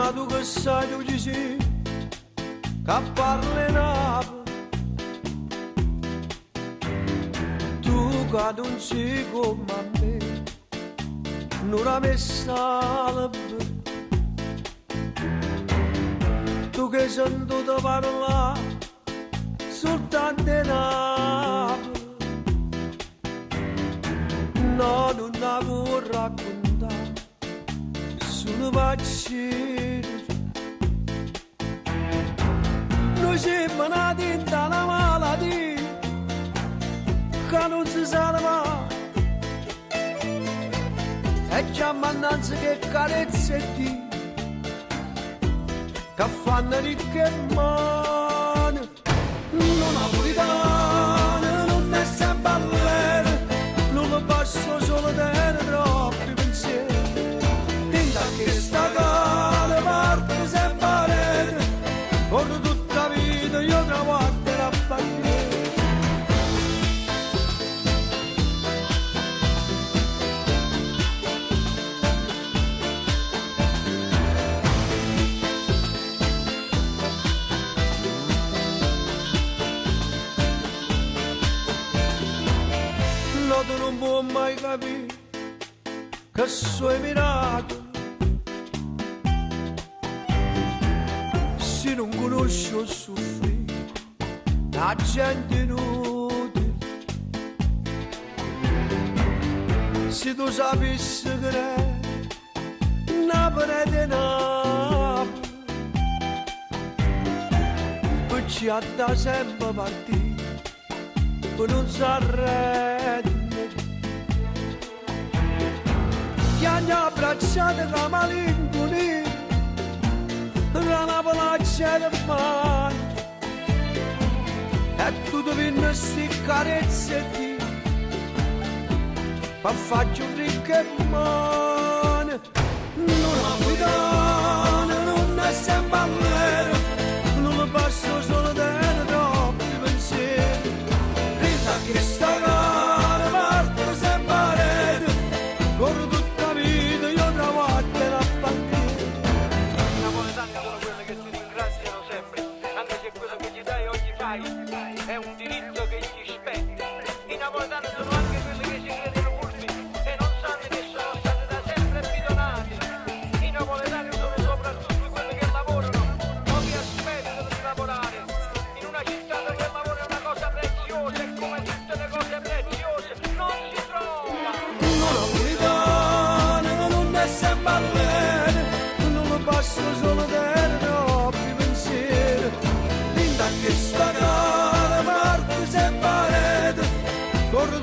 Ma tu che sai tu ci sei, che parli napo, tu che non sei come a me, non la messa alla bere. Tu che sento da parlare soltanto di Napoli, no, non la vuoi raccontare, solo vaccini. Noi siamo nati in tale malattia che non si salva, e già mannanza che carezze di che fanno ricche mani. Non napolitano, non è sempre all'era, non lo passo solo bene troppi pensieri. Tinta che sta cara parte sempre rete, corro tutta la vita io traguardo la bandiera. No, tu non puoi mai capire che sono miracoli se non conosci o soffri la gente inutile. Se tu sapessi che è Napoli di Napoli, poi ci ha da sempre partire, poi non si arrende. Chi hanno abbracciato da malinconi, la Napoli c'è da mare, e tu devi sti carezze di, ma faccio ricche mani. Non napolitano, non è sempre all'era, non lo passo solo dentro troppi pensieri. Rita che sta cara parte sempre rete, corro tutta la vita io traguardo la bandiera. I napoletani sono quelli che ti ringraziano sempre, anche se quello che gli dai oggi fai è un diritto che gli spetti. I napoletani sono anche quelli che si credono furbi e non sanno che sono stati da sempre bidonati. I napoletani sono soprattutto quelli che lavorano o che aspettano di lavorare. In una città dove il lavoro è una cosa preziosa e come tutte le cose preziose non si trova. Non napolitano, non è sempre all'era, non lo passo solo dentro troppi pensieri. Linda che sta cara parte sempre rete, corro